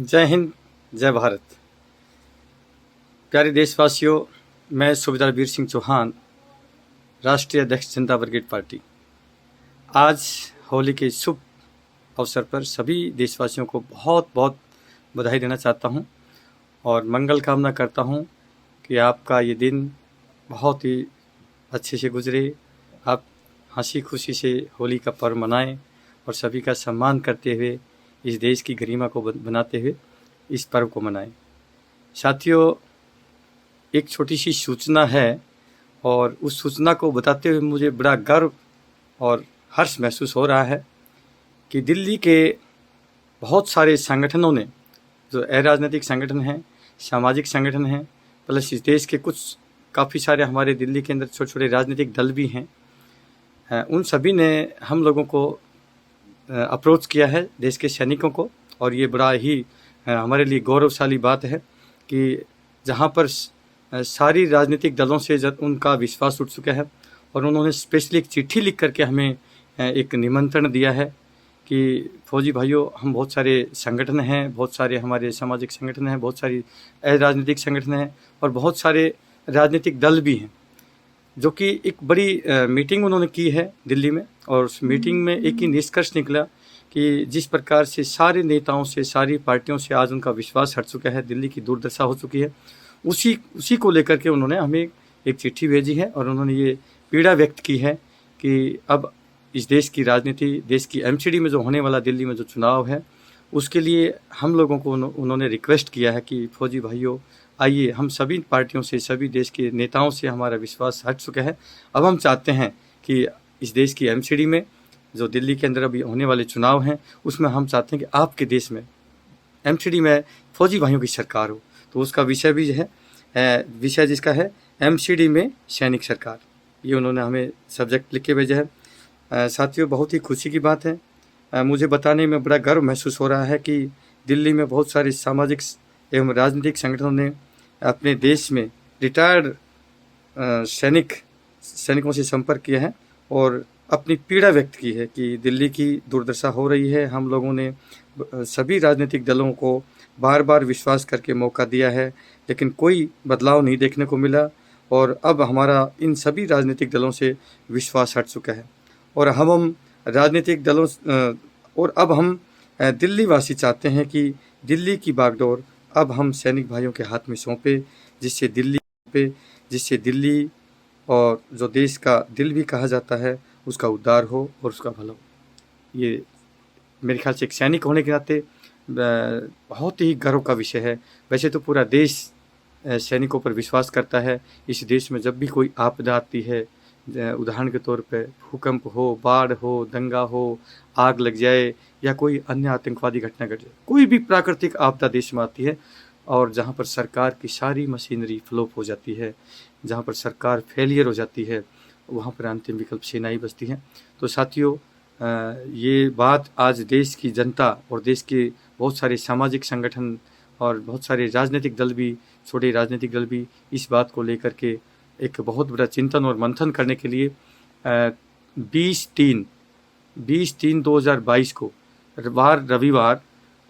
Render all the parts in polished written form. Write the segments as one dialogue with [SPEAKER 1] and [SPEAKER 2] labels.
[SPEAKER 1] जय हिंद, जय भारत। प्यारे देशवासियों, मैं सूबेदार वीर सिंह चौहान, राष्ट्रीय अध्यक्ष जनता ब्रिगेड पार्टी, आज होली के शुभ अवसर पर सभी देशवासियों को बहुत बहुत बधाई देना चाहता हूं और मंगल कामना करता हूं कि आपका ये दिन बहुत ही अच्छे से गुजरे। आप हंसी खुशी से होली का पर्व मनाएं और सभी का सम्मान करते हुए इस देश की गरिमा को बनाते हुए इस पर्व को मनाएं। साथियों, एक छोटी सी सूचना है और उस सूचना को बताते हुए मुझे बड़ा गर्व और हर्ष महसूस हो रहा है कि दिल्ली के बहुत सारे संगठनों ने, जो अराजनीतिक संगठन हैं, सामाजिक संगठन हैं, प्लस इस देश के कुछ काफ़ी सारे हमारे दिल्ली के अंदर छोटे छोटे राजनीतिक दल भी हैं, उन सभी ने हम लोगों को अप्रोच किया है, देश के सैनिकों को। और ये बड़ा ही हमारे लिए गौरवशाली बात है कि जहाँ पर सारी राजनीतिक दलों से उनका विश्वास उठ चुका है और उन्होंने स्पेशली एक चिट्ठी लिख करके हमें एक निमंत्रण दिया है कि फौजी भाइयों, हम बहुत सारे संगठन हैं, बहुत सारे हमारे सामाजिक संगठन हैं, बहुत सारी राजनीतिक संगठन हैं और बहुत सारे राजनीतिक दल भी हैं, जो कि एक बड़ी मीटिंग उन्होंने की है दिल्ली में। और उस मीटिंग में एक ही निष्कर्ष निकला कि जिस प्रकार से सारे नेताओं से, सारी पार्टियों से आज उनका विश्वास हट चुका है, दिल्ली की दुर्दशा हो चुकी है, उसी को लेकर के उन्होंने हमें एक चिट्ठी भेजी है और उन्होंने ये पीड़ा व्यक्त की है कि अब इस देश की राजनीति, देश की एमसीडी में जो होने वाला दिल्ली में जो चुनाव है, उसके लिए हम लोगों को उन्होंने रिक्वेस्ट किया है कि फौजी भाइयों, आइए, हम सभी पार्टियों से, सभी देश के नेताओं से हमारा विश्वास हट चुका है। अब हम चाहते हैं कि इस देश की एमसीडी में, जो दिल्ली के अंदर अभी होने वाले चुनाव हैं, उसमें हम चाहते हैं कि आपके देश में एमसीडी में फौजी भाइयों की सरकार हो। तो उसका विषय भी है, विषय जिसका है एमसीडी में सैनिक सरकार। ये उन्होंने हमें सब्जेक्ट लिख के भेजा है। साथियों, बहुत ही खुशी की बात है। मुझे बताने में बड़ा गर्व महसूस हो रहा है कि दिल्ली में बहुत सारे सामाजिक एवं राजनीतिक संगठनों ने अपने देश में रिटायर्ड सैनिकों से संपर्क किया है और अपनी पीड़ा व्यक्त की है कि दिल्ली की दुर्दशा हो रही है। हम लोगों ने सभी राजनीतिक दलों को बार बार विश्वास करके मौका दिया है, लेकिन कोई बदलाव नहीं देखने को मिला और अब हमारा इन सभी राजनीतिक दलों से विश्वास हट चुका है और हम राजनीतिक दलों और अब हम दिल्ली वासी चाहते हैं कि दिल्ली की बागडोर अब हम सैनिक भाइयों के हाथ में सौंपे, जिससे दिल्ली और जो देश का दिल भी कहा जाता है, उसका उद्धार हो और उसका भला हो। ये मेरे ख्याल से एक सैनिक होने के नाते बहुत ही गर्व का विषय है। वैसे तो पूरा देश सैनिकों पर विश्वास करता है। इस देश में जब भी कोई आपदा आती है, उदाहरण के तौर पे भूकंप हो, बाढ़ हो, दंगा हो, आग लग जाए या कोई अन्य आतंकवादी घटना घट जाए, कोई भी प्राकृतिक आपदा देश में आती है और जहाँ पर सरकार की सारी मशीनरी फ्लॉप हो जाती है, जहाँ पर सरकार फेलियर हो जाती है, वहाँ पर अंतिम विकल्प सेना ही बचती है। तो साथियों, ये बात आज देश की जनता और देश के बहुत सारे सामाजिक संगठन और बहुत सारे राजनीतिक दल भी, छोटे राजनीतिक दल भी इस बात को लेकर के एक बहुत बड़ा चिंतन और मंथन करने के लिए 20/3/2022 को रविवार,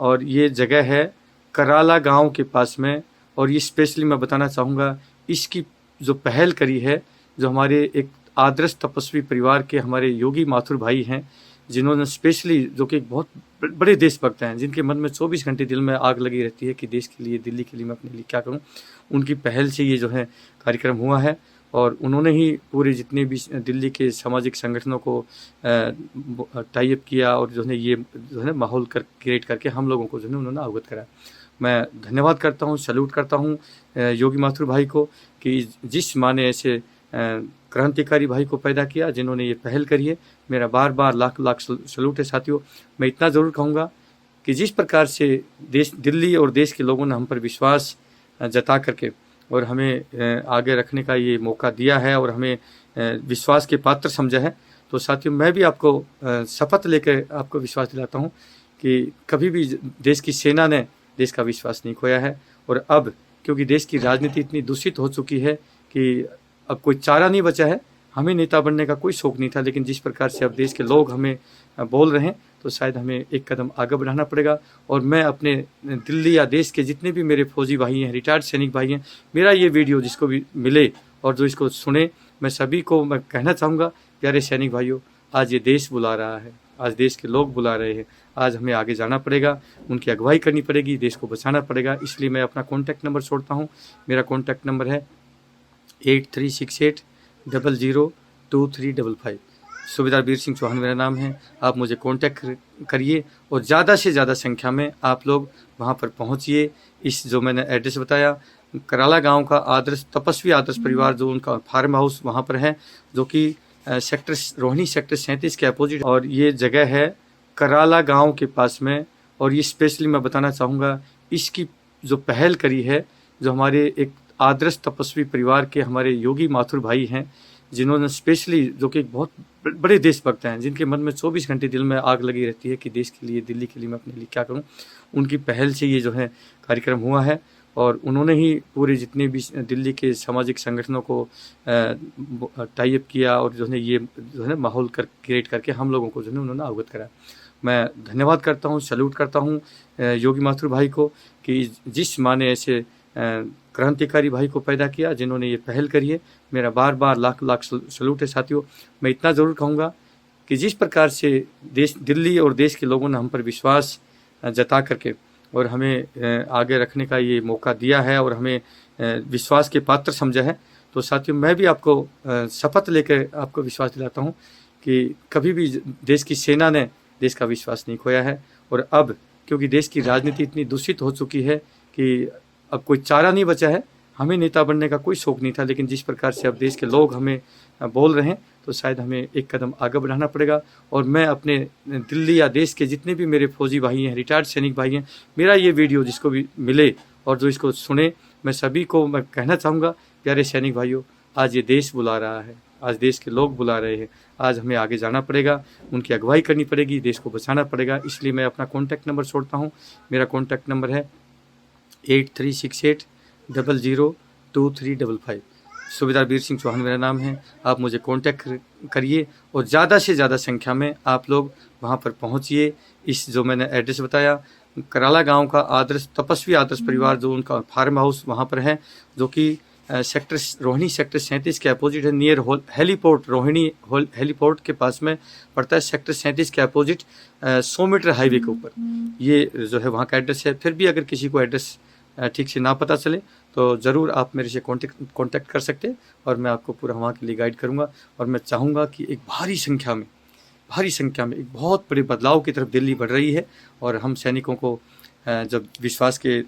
[SPEAKER 1] और ये जगह है कराला गांव के पास में। और ये स्पेशली मैं बताना चाहूँगा, इसकी जो पहल करी है, जो हमारे एक आदर्श तपस्वी परिवार के हमारे योगी माथुर भाई हैं, जिन्होंने स्पेशली, जो कि बहुत बड़े देशभक्त हैं, जिनके मन में 24 घंटे दिल में आग लगी रहती है कि देश के लिए, दिल्ली के लिए मैं अपने लिए क्या करूं, उनकी पहल से ये जो है कार्यक्रम हुआ है। और उन्होंने ही पूरे जितने भी दिल्ली के सामाजिक संगठनों को टाई अप किया और जो है ये जो है माहौल क्रिएट करके हम लोगों को जो है उन्होंने अवगत कराया। मैं धन्यवाद करता हूँ, सैल्यूट करता हूँ योगी माथुर भाई को कि जिस माँ ने ऐसे क्रांतिकारी भाई को पैदा किया, जिन्होंने ये पहल करी है। मेरा बार बार लाख लाख सैल्यूट है। साथियों, मैं इतना ज़रूर कहूँगा कि जिस प्रकार से दिल्ली और देश के लोगों ने हम पर विश्वास जता करके और हमें आगे रखने का ये मौका दिया है और हमें विश्वास के पात्र समझा है, तो साथियों, मैं भी आपको शपथ लेकर आपको विश्वास दिलाता हूँ कि कभी भी देश की सेना ने देश का विश्वास नहीं खोया है। और अब क्योंकि देश की राजनीति इतनी दूषित हो चुकी है कि अब कोई चारा नहीं बचा है। हमें नेता बनने का कोई शौक नहीं था, लेकिन जिस प्रकार से अब देश के लोग हमें बोल रहे हैं, तो शायद हमें एक कदम आगे बढ़ाना पड़ेगा। और मैं अपने दिल्ली या देश के जितने भी मेरे फौजी भाई हैं, रिटायर्ड सैनिक भाई हैं, मेरा ये वीडियो जिसको भी मिले और जो इसको सुने, मैं सभी को मैं कहना चाहूँगा, प्यारे सैनिक भाइयों, आज ये देश बुला रहा है, आज देश के लोग बुला रहे हैं, आज हमें आगे जाना पड़ेगा, उनकी अगुवाई करनी पड़ेगी, देश को बचाना पड़ेगा। इसलिए मैं अपना कॉन्टैक्ट नंबर छोड़ता हूँ। मेरा कॉन्टैक्ट नंबर है 8368002355। सूबेदार वीर सिंह चौहान मेरा नाम है। आप मुझे कांटेक्ट करिए और ज़्यादा से ज़्यादा संख्या में आप लोग वहाँ पर पहुँचिए। इस जो मैंने एड्रेस बताया, कराला गांव का आदर्श तपस्वी आदर्श परिवार जो उनका फार्म हाउस वहाँ पर है, जो कि सेक्टर रोहिणी सेक्टर 37 के अपोजिट, और ये जगह है कराला गांव के पास में। और ये स्पेशली मैं बताना चाहूँगा, इसकी जो पहल करी है, जो हमारे एक आदर्श तपस्वी परिवार के हमारे योगी माथुर भाई हैं, जिन्होंने स्पेशली, जो कि बहुत बड़े देशभक्त हैं, जिनके मन में 24 घंटे दिल में आग लगी रहती है कि देश के लिए, दिल्ली के लिए मैं अपने लिए क्या करूं। उनकी पहल से ये जो है कार्यक्रम हुआ है, और उन्होंने ही पूरे जितने भी दिल्ली के सामाजिक संगठनों को टाई अप किया, और जो है ये जो है माहौल क्रिएट करके हम लोगों को जो है उन्होंने अवगत कराया। मैं धन्यवाद करता हूँ, सैल्यूट करता हूँ योगी माथुर भाई को, कि जिस माँ ने ऐसे क्रांतिकारी भाई को पैदा किया, जिन्होंने ये पहल करी है। मेरा बार बार लाख लाख सैल्यूट है साथियों। मैं इतना ज़रूर कहूँगा कि जिस प्रकार से दिल्ली और देश के लोगों ने हम पर विश्वास जता करके और हमें आगे रखने का ये मौका दिया है, और हमें विश्वास के पात्र समझा है, तो साथियों मैं भी आपको शपथ लेकर आपको विश्वास दिलाता हूँ कि कभी भी देश की सेना ने देश का विश्वास नहीं खोया है। और अब क्योंकि देश की राजनीति इतनी दूषित हो चुकी है कि अब कोई चारा नहीं बचा है। हमें नेता बनने का कोई शौक नहीं था, लेकिन जिस प्रकार से अब देश के लोग हमें बोल रहे हैं, तो शायद हमें एक कदम आगे बढ़ाना पड़ेगा। और मैं अपने दिल्ली या देश के जितने भी मेरे फौजी भाई हैं, रिटायर्ड सैनिक भाई हैं, मेरा ये वीडियो जिसको भी मिले और जो इसको सुने, मैं सभी को मैं कहना चाहूँगा, प्यारे सैनिक भाइयों, आज ये देश बुला रहा है, आज देश के लोग बुला रहे हैं, आज हमें आगे जाना पड़ेगा, उनकी अगुवाई करनी पड़ेगी, देश को बचाना पड़ेगा। इसलिए मैं अपना कॉन्टैक्ट नंबर छोड़ता हूँ। मेरा कॉन्टैक्ट नंबर है 8368002355। सूबेदार वीर सिंह चौहान मेरा नाम है। आप मुझे कांटेक्ट करिए और ज़्यादा से ज़्यादा संख्या में आप लोग वहाँ पर पहुँचिए। इस जो मैंने एड्रेस बताया, कराला गांव का आदर्श तपस्वी आदर्श परिवार जो उनका फार्म हाउस वहाँ पर है, जो कि रोहिणी सेक्टर 37 के अपोजिट है, नियर हेलीपोर्ट, रोहिणी हेलीपोर्ट के पास में पड़ता है। सेक्टर 37 के अपोजिट 100 मीटर हाईवे के ऊपर ये जो है वहाँ का एड्रेस है। फिर भी अगर किसी को एड्रेस ठीक से ना पता चले तो ज़रूर आप मेरे से कांटेक्ट कर सकते हैं, और मैं आपको पूरा वहाँ के लिए गाइड करूँगा। और मैं चाहूँगा कि एक भारी संख्या में एक बहुत बड़े बदलाव की तरफ दिल्ली बढ़ रही है, और हम सैनिकों को जब विश्वास के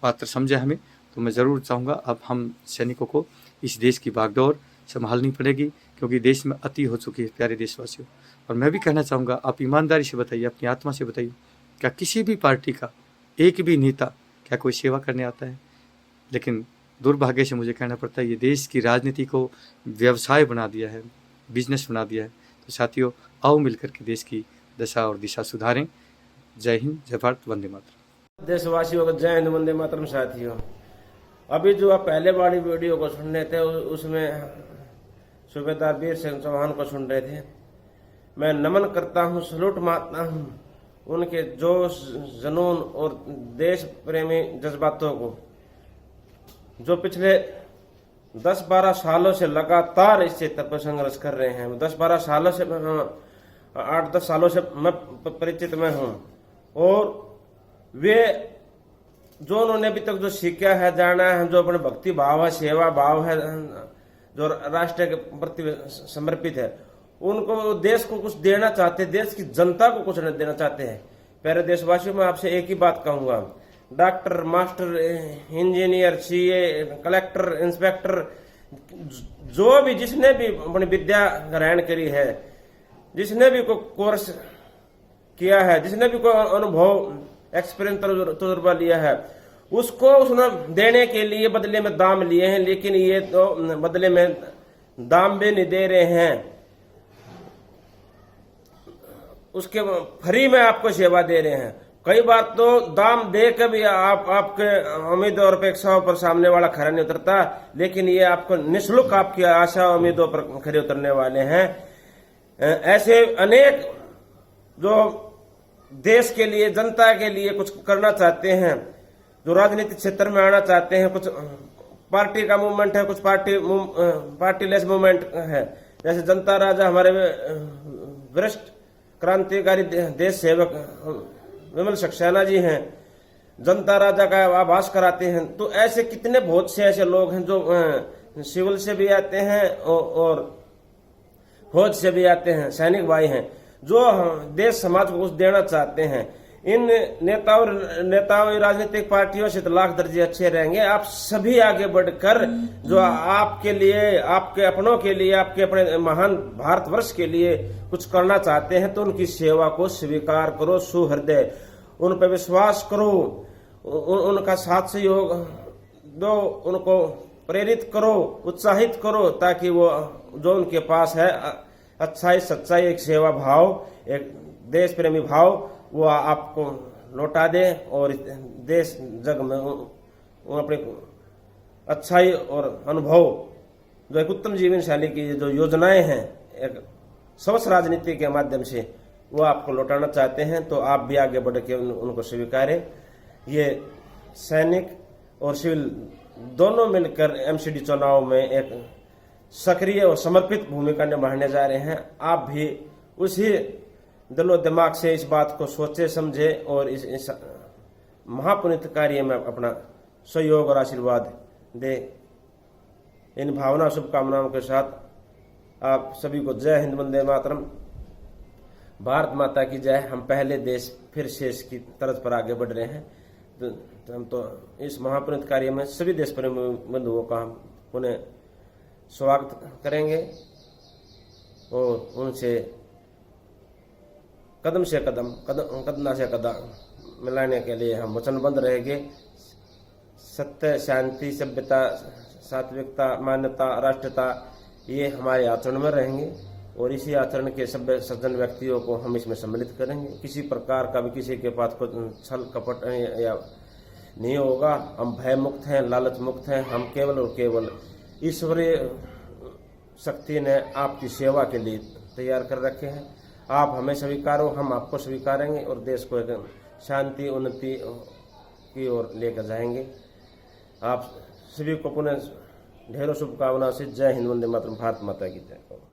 [SPEAKER 1] पात्र समझे हमें, तो मैं ज़रूर चाहूँगा अब हम सैनिकों को इस देश की बागडोर संभालनी पड़ेगी, क्योंकि देश में अति हो चुकी है प्यारे देशवासियों। और मैं भी कहना चाहूँगा, आप ईमानदारी से बताइए, अपनी आत्मा से बताइए, क्या किसी भी पार्टी का एक भी नेता क्या कोई सेवा करने आता है? लेकिन दुर्भाग्य से मुझे कहना पड़ता है, ये देश की राजनीति को व्यवसाय बना दिया है, बिजनेस बना दिया है। तो साथियों, आओ मिलकर के देश की दशा और दिशा सुधारें। जय हिंद, जय भारत, वंदे मातरम।
[SPEAKER 2] देशवासियों को जय हिंद, वंदे मातरम। साथियों, अभी जो आप पहले वाली वीडियो को सुन रहे थे, उसमें सूबेदार वीर सिंह चौहान को सुन रहे थे। मैं नमन करता हूँ, सलूट मारता हूँ उनके जोश, जुनून और देश प्रेमी जज्बातों को, जो पिछले 10-12 सालों से लगातार इससे तप संघर्ष कर रहे हैं। 10-12 सालों से, 8-10 सालों से मैं परिचित में हूँ, और वे जो उन्होंने अभी तक जो सीखा है, जाना है, जो अपने भक्ति भाव है, सेवा भाव है, जो राष्ट्र के प्रति समर्पित है, उनको देश को कुछ देना चाहते, देश की जनता को कुछ देना चाहते हैं। प्यारे देशवासियों, मैं आपसे एक ही बात कहूंगा, doctor, master, engineer, CA, collector, inspector, जो भी जिसने भी अपनी विद्या ग्रहण करी है, जिसने भी कोई कोर्स किया है, जिसने भी कोई अनुभव, एक्सपीरियंस, तजुर्बा लिया है, उसको उसने देने के लिए बदले में दाम लिए हैं। लेकिन ये तो बदले में दाम भी नहीं दे रहे हैं, उसके फ्री में आपको सेवा दे रहे हैं। कई बार तो दाम दे के भी आपके उम्मीद और अपेक्षाओं पर सामने वाला खरा नहीं उतरता, लेकिन ये आपको निःशुल्क आपकी आशा उम्मीदों पर खरे उतरने वाले हैं। ऐसे अनेक जो देश के लिए, जनता के लिए कुछ करना चाहते हैं, जो राजनीतिक क्षेत्र में आना चाहते हैं, कुछ पार्टी का मूवमेंट है, कुछ पार्टीलेस मूवमेंट है, जैसे जनता राजा हमारे वरिष्ठ क्रांतिकारी देश सेवक विमल सक्सेना जी हैं, जनता राजा का आभास कराते हैं। तो ऐसे कितने बहुत से ऐसे लोग हैं जो सिविल से भी आते हैं और फौज से भी आते हैं, सैनिक भाई हैं, जो देश समाज को कुछ देना चाहते हैं। इन नेताओं राजनीतिक पार्टियों से तो लाख दर्जे अच्छे रहेंगे। आप सभी आगे बढ़कर जो आपके लिए, आपके अपनों के लिए, आपके अपने महान भारतवर्ष के लिए कुछ करना चाहते हैं, तो उनकी सेवा को स्वीकार करो, सुहृदय उन पर विश्वास करो, उनका साथ सहयोग दो, उनको प्रेरित करो, उत्साहित करो, ताकि वो जो उनके पास है अच्छाई, सच्चाई, एक सेवा भाव, एक देश प्रेमी भाव, वो आपको लौटा दे और देश जग में अपनी अच्छाई और अनुभव, जो एक उत्तम जीवन शैली की जो योजनाएं हैं एक स्वच्छ राजनीति के माध्यम से, वो आपको लौटाना चाहते हैं। तो आप भी आगे बढ़ के उनको स्वीकारें। ये सैनिक और सिविल दोनों मिलकर एमसीडी चुनाव में एक सक्रिय और समर्पित भूमिका निभाने जा रहे हैं। आप भी उसी दिलो दिमाग से इस बात को सोचे समझे और इस महापुनीत कार्य में अपना सहयोग और आशीर्वाद दे। इन भावना शुभकामनाओं के साथ आप सभी को जय हिंद, वंदे मातरम, भारत माता की जय। हम पहले देश फिर शेष की तरफ पर आगे बढ़ रहे हैं। तो हम तो इस महापुनीत कार्य में सभी देश प्रेमी बंधुओं का हम पुनः स्वागत करेंगे और उनसे कदम से कदम, कदम से कदम मिलाने के लिए हम वचनबद्ध रहेंगे। सत्य, शांति, सभ्यता, सात्विकता, मानवता, राष्ट्रता, ये हमारे आचरण में रहेंगे और इसी आचरण के सभ्य सज्जन व्यक्तियों को हम इसमें सम्मिलित करेंगे। किसी प्रकार का भी किसी के पास कोई छल कपट या नहीं होगा। हम भय मुक्त हैं, लालच मुक्त हैं। हम केवल और केवल ईश्वरीय शक्ति ने आपकी सेवा के लिए तैयार कर रखे हैं। आप हमें स्वीकारो, हम आपको स्वीकारेंगे और देश को एक शांति, उन्नति की ओर लेकर जाएंगे। आप सभी को पुनः ढेरों शुभकामनाओं से जय हिंद, वंदे मातरम, भारत माता की जय।